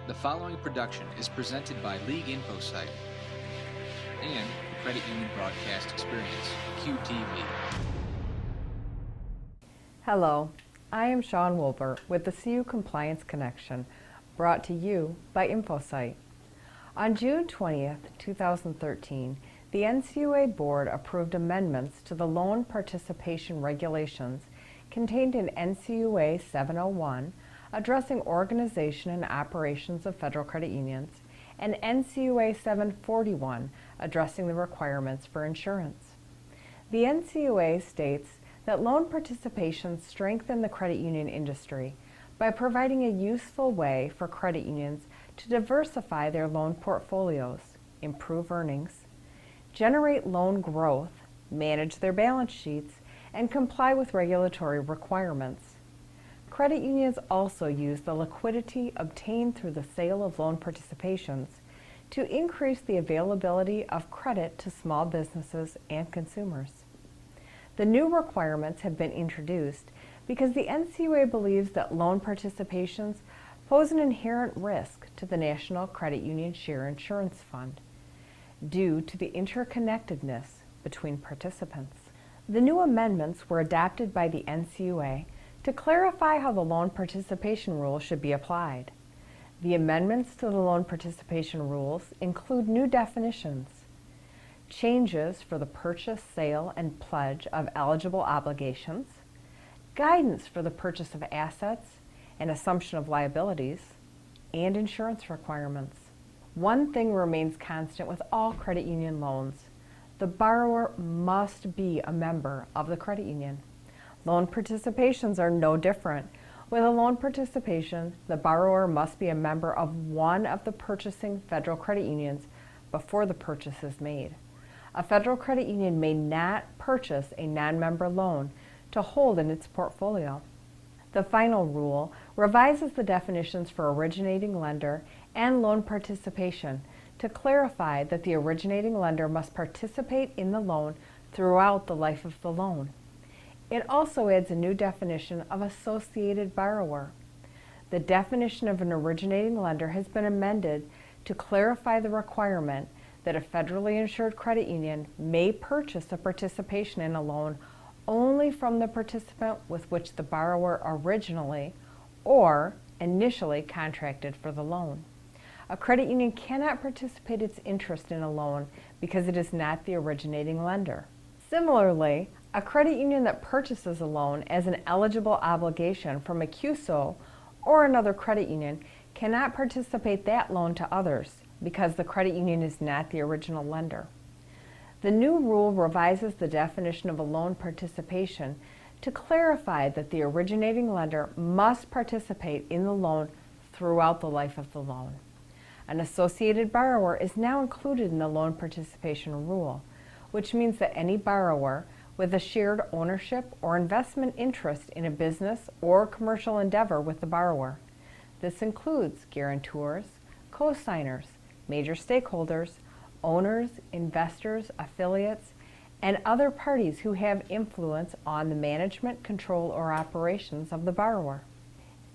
The following production is presented by League Info Site and the Credit Union Broadcast Experience, QTV. Hello, I am Sean Wilbur with the CU Compliance Connection, brought to you by InfoSite. On June 20th, 2013, the NCUA Board approved amendments to the loan participation regulations contained in NCUA 701, addressing organization and operations of federal credit unions, and NCUA 741, addressing the requirements for insurance. The NCUA states that loan participation strengthens the credit union industry by providing a useful way for credit unions to diversify their loan portfolios, improve earnings, generate loan growth, manage their balance sheets, and comply with regulatory requirements. Credit unions also use the liquidity obtained through the sale of loan participations to increase the availability of credit to small businesses and consumers. The new requirements have been introduced because the NCUA believes that loan participations pose an inherent risk to the National Credit Union Share Insurance Fund due to the interconnectedness between participants. The new amendments were adopted by the NCUA to clarify how the loan participation rule should be applied. The amendments to the loan participation rules include new definitions, changes for the purchase, sale, and pledge of eligible obligations, guidance for the purchase of assets and assumption of liabilities, and insurance requirements. One thing remains constant with all credit union loans: the borrower must be a member of the credit union. Loan participations are no different. With a loan participation, the borrower must be a member of one of the purchasing federal credit unions before the purchase is made. A federal credit union may not purchase a non-member loan to hold in its portfolio. The final rule revises the definitions for originating lender and loan participation to clarify that the originating lender must participate in the loan throughout the life of the loan. It also adds a new definition of associated borrower. The definition of an originating lender has been amended to clarify the requirement that a federally insured credit union may purchase a participation in a loan only from the participant with which the borrower originally or initially contracted for the loan. A credit union cannot participate its interest in a loan because it is not the originating lender. Similarly, a credit union that purchases a loan as an eligible obligation from a CUSO or another credit union cannot participate that loan to others because the credit union is not the original lender. The new rule revises the definition of a loan participation to clarify that the originating lender must participate in the loan throughout the life of the loan. An associated borrower is now included in the loan participation rule, which means that any borrower with a shared ownership or investment interest in a business or commercial endeavor with the borrower. This includes guarantors, co-signers, major stakeholders, owners, investors, affiliates, and other parties who have influence on the management, control, or operations of the borrower.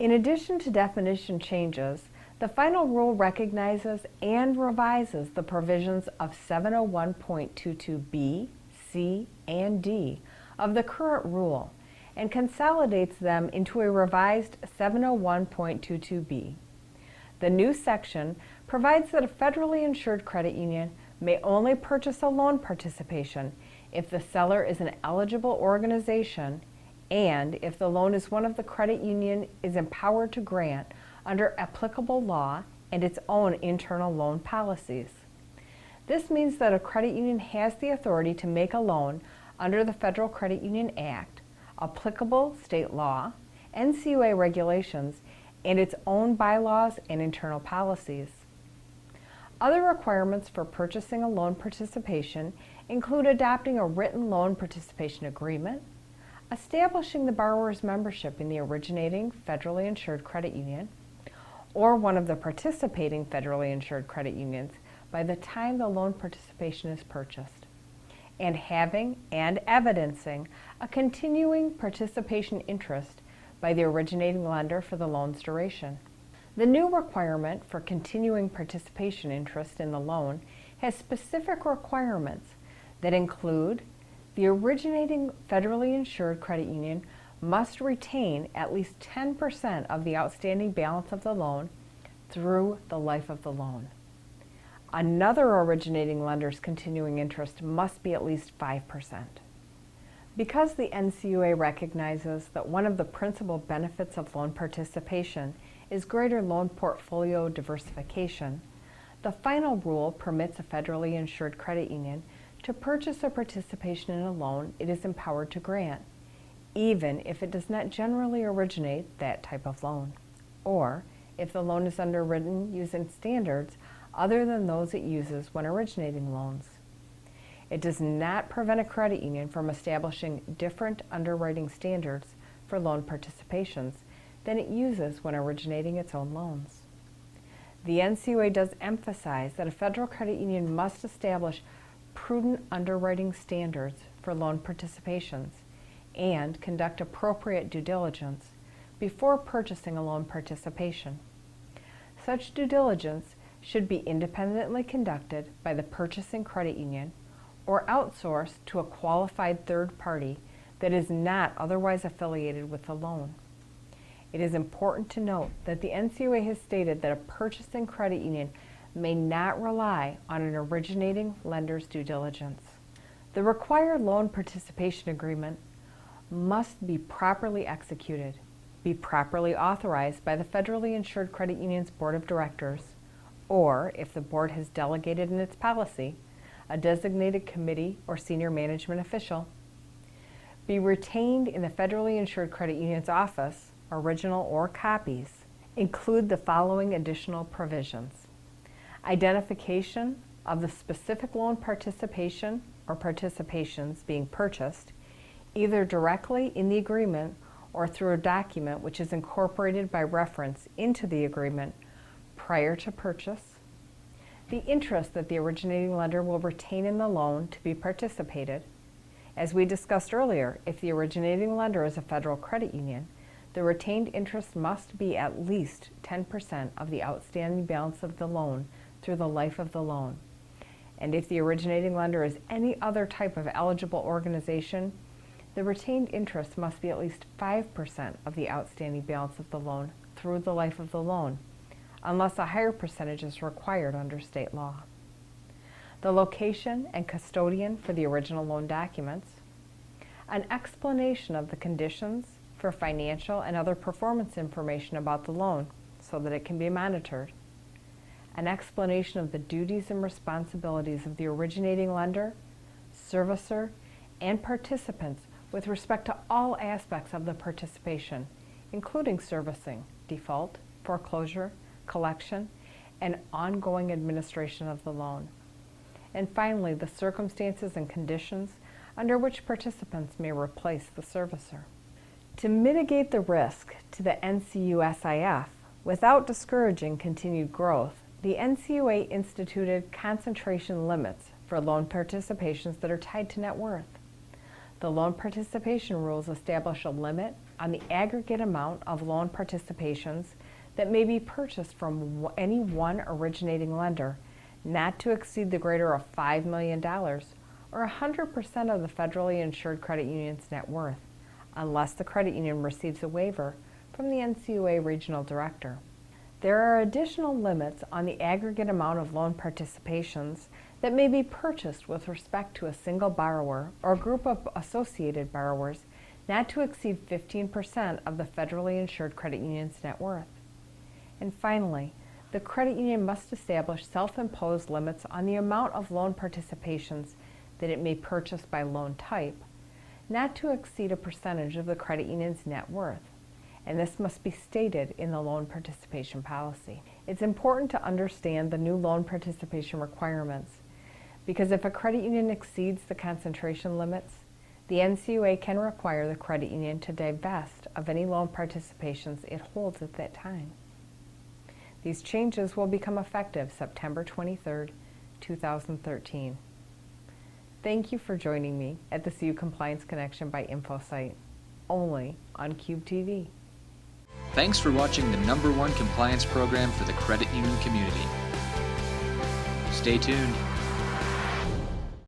In addition to definition changes, the final rule recognizes and revises the provisions of 701.22b, C, and D of the current rule and consolidates them into a revised 701.22b. The new section provides that a federally insured credit union may only purchase a loan participation if the seller is an eligible organization and if the loan is one of the credit union is empowered to grant under applicable law and its own internal loan policies. This means that a credit union has the authority to make a loan under the Federal Credit Union Act, applicable state law, NCUA regulations, and its own bylaws and internal policies. Other requirements for purchasing a loan participation include adopting a written loan participation agreement, establishing the borrower's membership in the originating federally insured credit union, or one of the participating federally insured credit unions by the time the loan participation is purchased, and having and evidencing a continuing participation interest by the originating lender for the loan's duration. The new requirement for continuing participation interest in the loan has specific requirements that include the originating federally insured credit union must retain at least 10% of the outstanding balance of the loan through the life of the loan. Another originating lender's continuing interest must be at least 5%. Because the NCUA recognizes that one of the principal benefits of loan participation is greater loan portfolio diversification, the final rule permits a federally insured credit union to purchase a participation in a loan it is empowered to grant, even if it does not generally originate that type of loan, or if the loan is underwritten using standards other than those it uses when originating loans. It does not prevent a credit union from establishing different underwriting standards for loan participations than it uses when originating its own loans. The NCUA does emphasize that a federal credit union must establish prudent underwriting standards for loan participations and conduct appropriate due diligence before purchasing a loan participation. Such due diligence should be independently conducted by the purchasing credit union or outsourced to a qualified third party that is not otherwise affiliated with the loan. It is important to note that the NCUA has stated that a purchasing credit union may not rely on an originating lender's due diligence. The required loan participation agreement must be properly executed, be properly authorized by the federally insured credit union's board of directors, or, if the board has delegated in its policy, a designated committee or senior management official, be retained in the federally insured credit union's office, original or copies, include the following additional provisions. Identification of the specific loan participation or participations being purchased, either directly in the agreement or through a document which is incorporated by reference into the agreement prior to purchase, the interest that the originating lender will retain in the loan to be participated. As we discussed earlier, if the originating lender is a federal credit union, the retained interest must be at least 10% of the outstanding balance of the loan through the life of the loan. And if the originating lender is any other type of eligible organization, the retained interest must be at least 5% of the outstanding balance of the loan through the life of the loan, unless a higher percentage is required under state law. The location and custodian for the original loan documents, an explanation of the conditions for financial and other performance information about the loan so that it can be monitored, an explanation of the duties and responsibilities of the originating lender, servicer, and participants with respect to all aspects of the participation, including servicing, default, foreclosure, collection, and ongoing administration of the loan. And finally, the circumstances and conditions under which participants may replace the servicer. To mitigate the risk to the NCUSIF without discouraging continued growth, the NCUA instituted concentration limits for loan participations that are tied to net worth. The loan participation rules establish a limit on the aggregate amount of loan participations that may be purchased from any one originating lender, not to exceed the greater of $5 million or 100% of the federally insured credit union's net worth, unless the credit union receives a waiver from the NCUA regional director. There are additional limits on the aggregate amount of loan participations that may be purchased with respect to a single borrower or a group of associated borrowers, not to exceed 15% of the federally insured credit union's net worth. And finally, the credit union must establish self-imposed limits on the amount of loan participations that it may purchase by loan type, not to exceed a percentage of the credit union's net worth, and this must be stated in the loan participation policy. It's important to understand the new loan participation requirements, because if a credit union exceeds the concentration limits, the NCUA can require the credit union to divest of any loan participations it holds at that time. These changes will become effective September 23, 2013. Thank you for joining me at the CU Compliance Connection by InfoSight, only on Cube TV. Thanks for watching the #1 compliance program for the credit union community. Stay tuned.